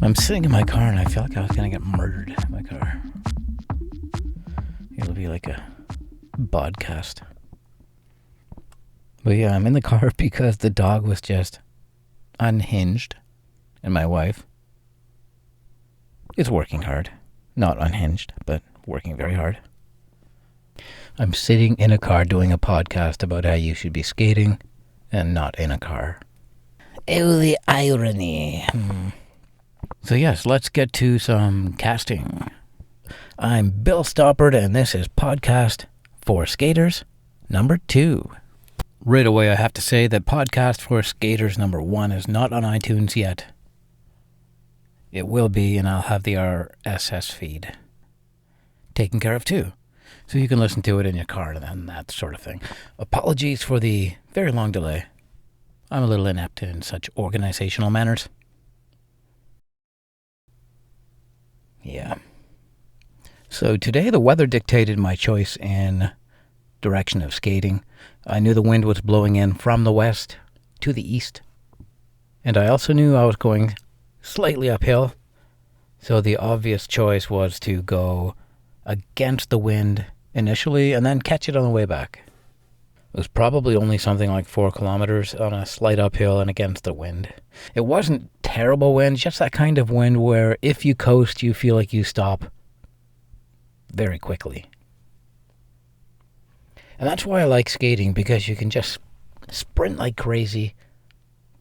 I'm sitting in my car and I feel like I was going to get murdered in my car. It'll be like a podcast. But yeah, I'm in the car because the dog was just unhinged. And my wife is working hard. Not unhinged, but working very hard. I'm sitting in a car doing a podcast about how you should be skating and not in a car. Oh, the irony. So yes, let's get to some casting. I'm Bill Stoppard, and this is Podcast for Skaters number 2. Right away, I have to say that Podcast for Skaters number 1 is not on iTunes yet. It will be, and I'll have the RSS feed taken care of too. So you can listen to it in your car and that sort of thing. Apologies for the very long delay. I'm a little inept in such organizational manners. Yeah. So today the weather dictated my choice in direction of skating. I knew the wind was blowing in from the west to the east. And I also knew I was going slightly uphill. So the obvious choice was to go against the wind initially and then catch it on the way back. It was probably only something like 4 kilometers on a slight uphill and against the wind. It wasn't terrible wind, just that kind of wind where if you coast, you feel like you stop very quickly. And that's why I like skating, because you can just sprint like crazy,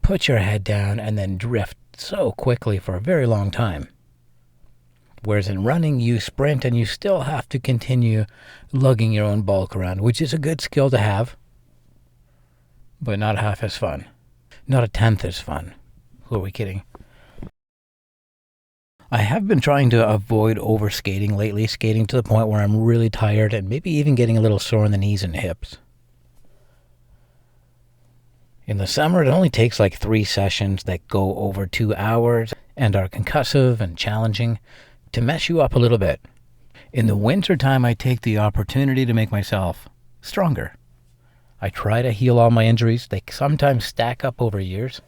put your head down, and then drift so quickly for a very long time. Whereas in running, you sprint and you still have to continue lugging your own bulk around, which is a good skill to have, but not half as fun. Not a tenth as fun. Who are we kidding? I have been trying to avoid overskating lately, skating to the point where I'm really tired and maybe even getting a little sore in the knees and hips. In the summer, it only takes like 3 sessions that go over 2 hours and are concussive and challenging to mess you up a little bit. In the winter time, I take the opportunity to make myself stronger. I try to heal all my injuries. They sometimes stack up over years.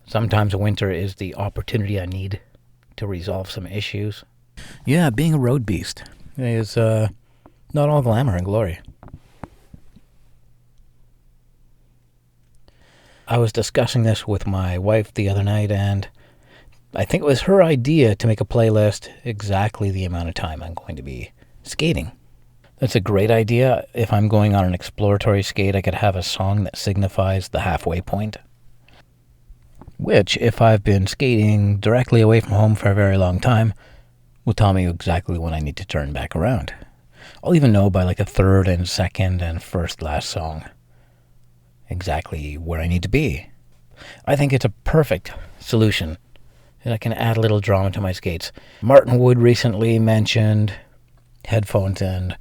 Sometimes winter is the opportunity I need to resolve some issues. Yeah, being a road beast is not all glamour and glory. I was discussing this with my wife the other night, and I think it was her idea to make a playlist exactly the amount of time I'm going to be skating. That's a great idea. If I'm going on an exploratory skate, I could have a song that signifies the halfway point. Which, if I've been skating directly away from home for a very long time, will tell me exactly when I need to turn back around. I'll even know by like a third and second and first last song exactly where I need to be. I think it's a perfect solution. And I can add a little drama to my skates. Martin Wood recently mentioned headphones and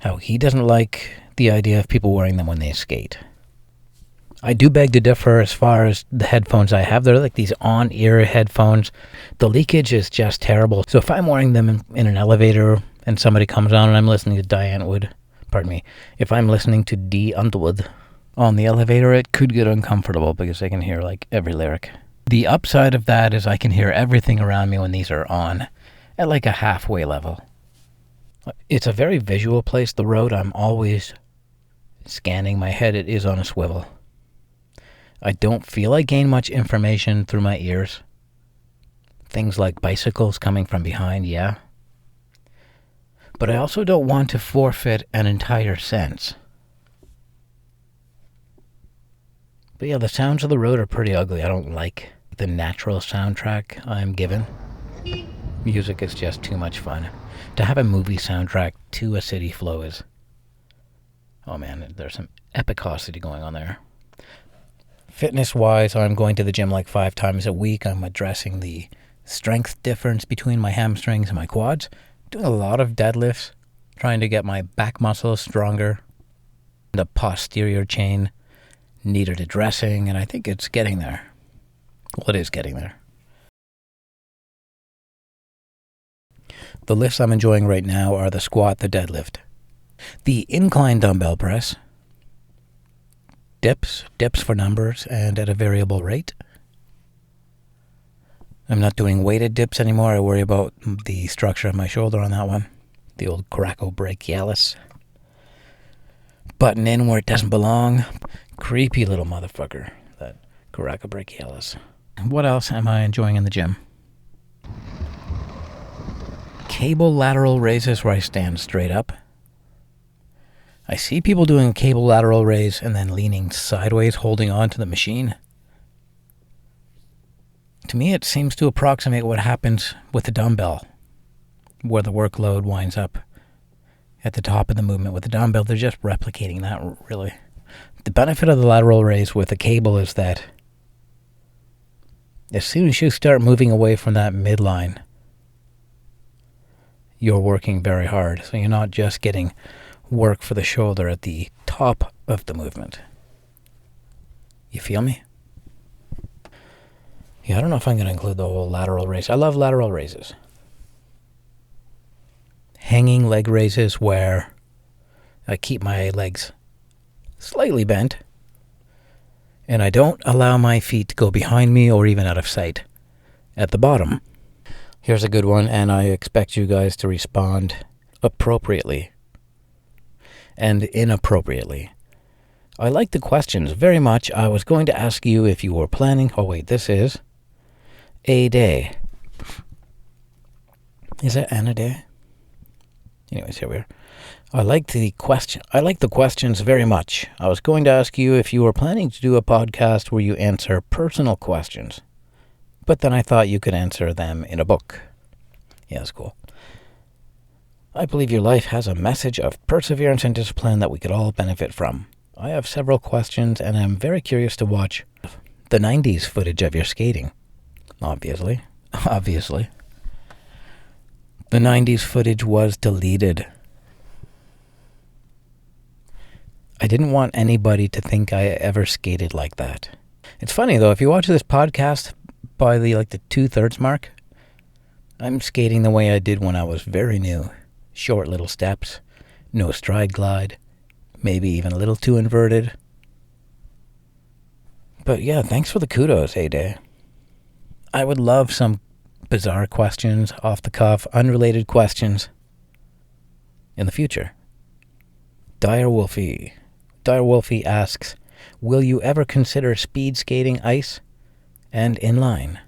how he doesn't like the idea of people wearing them when they skate. I do beg to differ as far as the headphones I have. They're like these on-ear headphones. The leakage is just terrible. So if I'm wearing them in an elevator and somebody comes on and I'm listening to if I'm listening to D. Underwood on the elevator, it could get uncomfortable because I can hear like every lyric. The upside of that is I can hear everything around me when these are on at like a halfway level. It's a very visual place, the road. I'm always scanning. My head, it is on a swivel. I don't feel I gain much information through my ears. Things like bicycles coming from behind, yeah. But I also don't want to forfeit an entire sense. But yeah, the sounds of the road are pretty ugly. I don't like the natural soundtrack I'm given. Music is just too much fun. To have a movie soundtrack to a city flow is... oh man, there's some epicosity going on there. Fitness-wise, I'm going to the gym like 5 times a week. I'm addressing the strength difference between my hamstrings and my quads. Doing a lot of deadlifts, trying to get my back muscles stronger. The posterior chain needed addressing, and I think it's getting there. Well, it is getting there. The lifts I'm enjoying right now are the squat, the deadlift, the incline dumbbell press, dips for numbers and at a variable rate, I'm not doing weighted dips anymore. I worry about the structure of my shoulder on that one. The old coracobrachialis. Button in where it doesn't belong. Creepy little motherfucker, that coracobrachialis. What else am I enjoying in the gym? Cable lateral raises where I stand straight up. I see people doing a cable lateral raise and then leaning sideways, holding on to the machine. To me, it seems to approximate what happens with the dumbbell, where the workload winds up at the top of the movement. With the dumbbell, they're just replicating that, really. The benefit of the lateral raise with the cable is that as soon as you start moving away from that midline, you're working very hard. So you're not just getting work for the shoulder at the top of the movement. You feel me? Yeah, I don't know if I'm going to include the whole lateral raise. I love lateral raises. Hanging leg raises where I keep my legs slightly bent and I don't allow my feet to go behind me or even out of sight at the bottom. Here's a good one, and I expect you guys to respond appropriately and inappropriately. I like the questions very much. I was going to ask you if you were planning... Oh, wait, this is a day. Is that an a day? Anyways, here we are. I like the questions very much. I was going to ask you if you were planning to do a podcast where you answer personal questions, but then I thought you could answer them in a book. Yeah, that's cool. I believe your life has a message of perseverance and discipline that we could all benefit from. I have several questions, and I'm very curious to watch the 90s footage of your skating. Obviously. The 90s footage was deleted. I didn't want anybody to think I ever skated like that. It's funny, though, if you watch this podcast by the 2/3 mark, I'm skating the way I did when I was very new. Short little steps, no stride glide, maybe even a little too inverted. But yeah, thanks for the kudos, A-Day. I would love some bizarre questions, off the cuff, unrelated questions in the future. Dire Wolfie asks, will you ever consider speed skating ice and inline?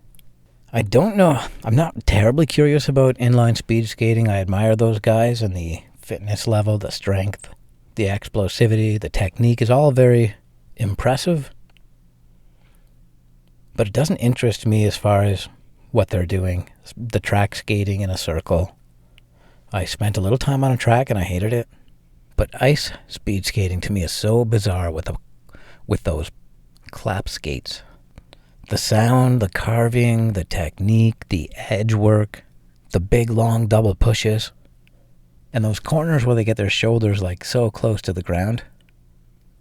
I don't know. I'm not terribly curious about inline speed skating. I admire those guys and the fitness level, the strength, the explosivity, the technique is all very impressive. But it doesn't interest me as far as what they're doing. The track skating in a circle. I spent a little time on a track and I hated it. But ice speed skating to me is so bizarre with those clap skates. The sound, the carving, the technique, the edge work, the big long double pushes, and those corners where they get their shoulders so close to the ground.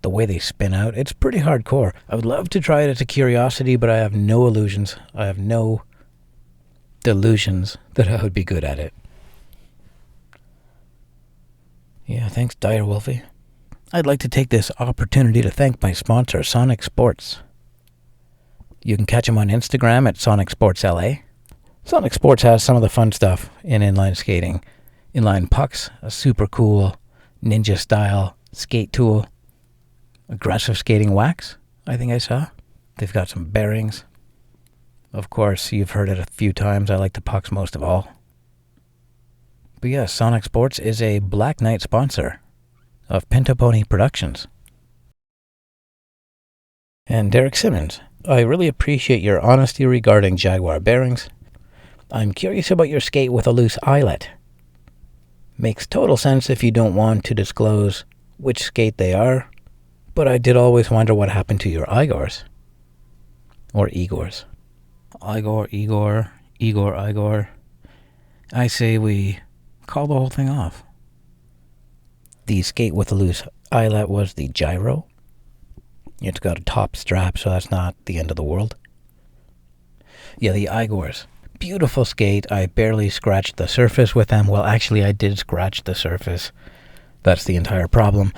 The way they spin out, it's pretty hardcore. I would love to try it as a curiosity, but I have no illusions. I have no delusions that I would be good at it. Yeah, thanks, Dire Wolfie. I'd like to take this opportunity to thank my sponsor, Sonic Sports. You can catch him on Instagram at Sonic Sports LA. Sonic Sports has some of the fun stuff in inline skating. Inline pucks, a super cool ninja-style skate tool. Aggressive skating wax, I think I saw. They've got some bearings. Of course, you've heard it a few times. I like the pucks most of all. But yes, Sonic Sports is a Black Knight sponsor of Pinto Pony Productions. And Derek Simmons, I really appreciate your honesty regarding Jaguar bearings. I'm curious about your skate with a loose eyelet. Makes total sense if you don't want to disclose which skate they are, but I did always wonder what happened to your Igors. Or Igors. Igor. I say we call the whole thing off. The skate with the loose eyelet was the gyro. It's got a top strap, so that's not the end of the world. Yeah, the Igors. Beautiful skate. I barely scratched the surface with them. Well, actually, I did scratch the surface. That's the entire problem.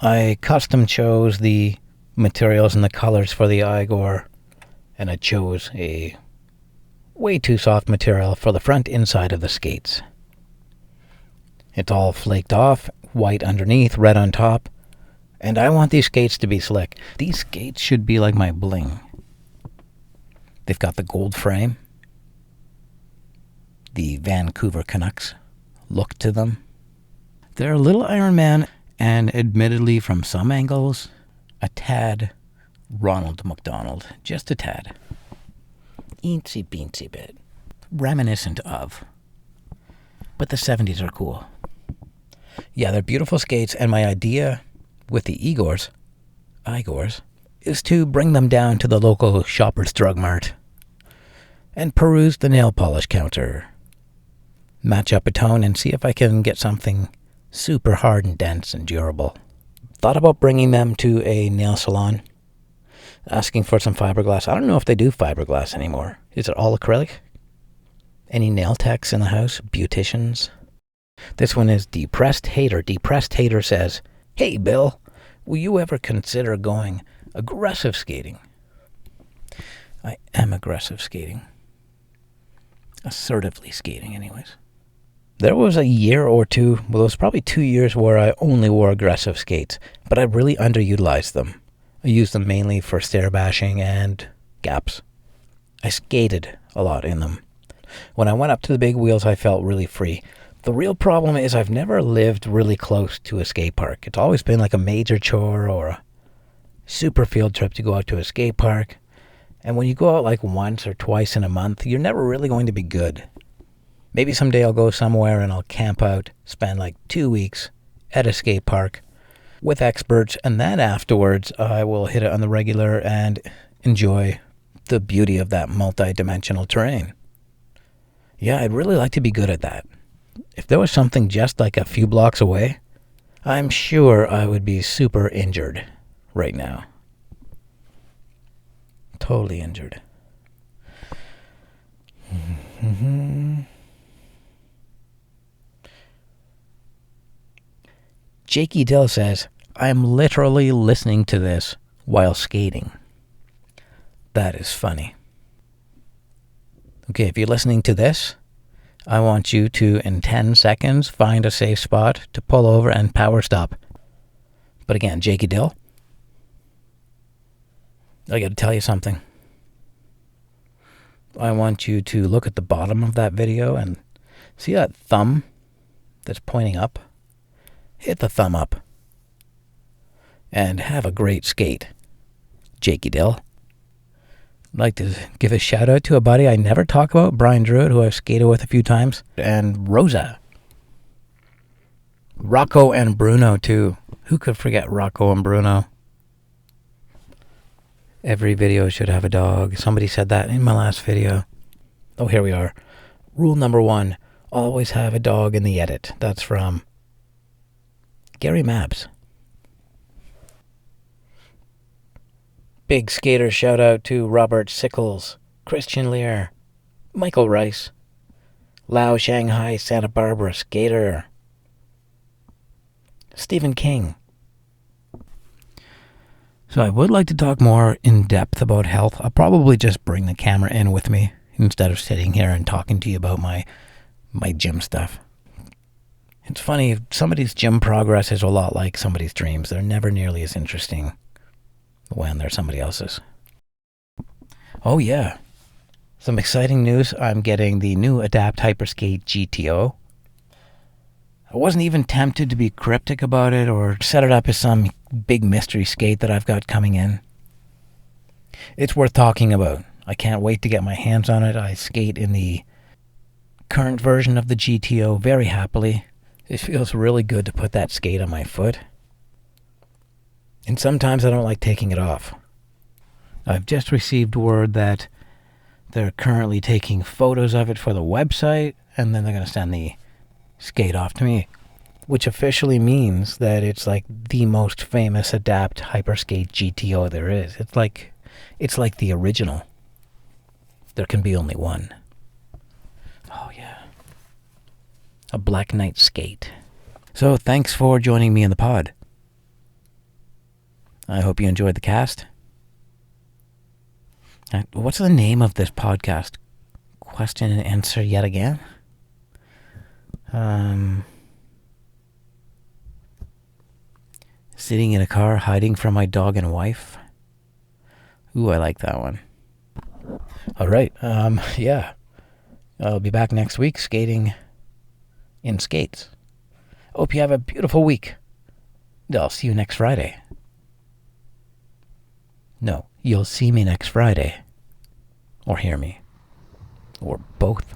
I custom chose the materials and the colors for the Igor and I chose a way too soft material for the front inside of the skates. It's all flaked off, white underneath, red on top, and I want these skates to be slick. These skates should be like my bling. They've got the gold frame, the Vancouver Canucks look to them. They're a little Iron Man, and admittedly from some angles, a tad Ronald McDonald. Just a tad. Eensy beensy bit. Reminiscent of. But the 70s are cool. Yeah, they're beautiful skates, and my idea with the Igors, is to bring them down to the local Shoppers Drug Mart and peruse the nail polish counter. Match up a tone and see if I can get something super hard and dense and durable. Thought about bringing them to a nail salon, asking for some fiberglass. I don't know if they do fiberglass anymore. Is it all acrylic? Any nail techs in the house? Beauticians? This one is Depressed Hater. Depressed Hater says, "Hey Bill, will you ever consider going aggressive skating?" I am aggressive skating. Assertively skating, anyways. There was a year or two, well, it was probably 2 years where I only wore aggressive skates, but I really underutilized them. I used them mainly for stair bashing and gaps. I skated a lot in them. When I went up to the big wheels, I felt really free. The real problem is I've never lived really close to a skate park. It's always been like a major chore or a super field trip to go out to a skate park. And when you go out like once or twice in a month, you're never really going to be good. Maybe someday I'll go somewhere and I'll camp out, spend like 2 weeks at a skate park with experts, and then afterwards I will hit it on the regular and enjoy the beauty of that multi-dimensional terrain. Yeah, I'd really like to be good at that. If there was something just like a few blocks away, I'm sure I would be super injured right now. Totally injured. Jakey Dill says, "I'm literally listening to this while skating." That is funny. Okay, if you're listening to this, I want you to, in 10 seconds, find a safe spot to pull over and power stop. But again, Jakey Dill, I got to tell you something. I want you to look at the bottom of that video and see that thumb that's pointing up? Hit the thumb up. And have a great skate, Jakey Dill. I'd like to give a shout out to a buddy I never talk about, Brian Druitt, who I've skated with a few times, and Rosa. Rocco and Bruno, too. Who could forget Rocco and Bruno? Every video should have a dog. Somebody said that in my last video. Oh, here we are. Rule number 1, always have a dog in the edit. That's from Gary Mabs. Big skater shout out to Robert Sickles, Christian Lear, Michael Rice, Lao Shanghai Santa Barbara skater, Stephen King. So I would like to talk more in depth about health. I'll probably just bring the camera in with me instead of sitting here and talking to you about my gym stuff. It's funny, somebody's gym progress is a lot like somebody's dreams. They're never nearly as interesting when they're somebody else's. Oh yeah, some exciting news. I'm getting the new Adapt Hyperskate GTO. I wasn't even tempted to be cryptic about it or set it up as some big mystery skate that I've got coming in. It's worth talking about. I can't wait to get my hands on it. I skate in the current version of the GTO very happily. It feels really good to put that skate on my foot. And sometimes I don't like taking it off. I've just received word that they're currently taking photos of it for the website, and then they're going to send the skate off to me, which officially means that it's like the most famous Adapt Hyperskate GTO there is. It's like the original. There can be only one. Oh yeah. A Black Knight skate. So thanks for joining me in the pod. I hope you enjoyed the cast. What's the name of this podcast? Question and answer yet again? Sitting in a car hiding from my dog and wife. Ooh, I like that one. All right. Yeah. I'll be back next week skating in skates. Hope you have a beautiful week. I'll see you next Friday. No, you'll see me next Friday. Or hear me. Or both.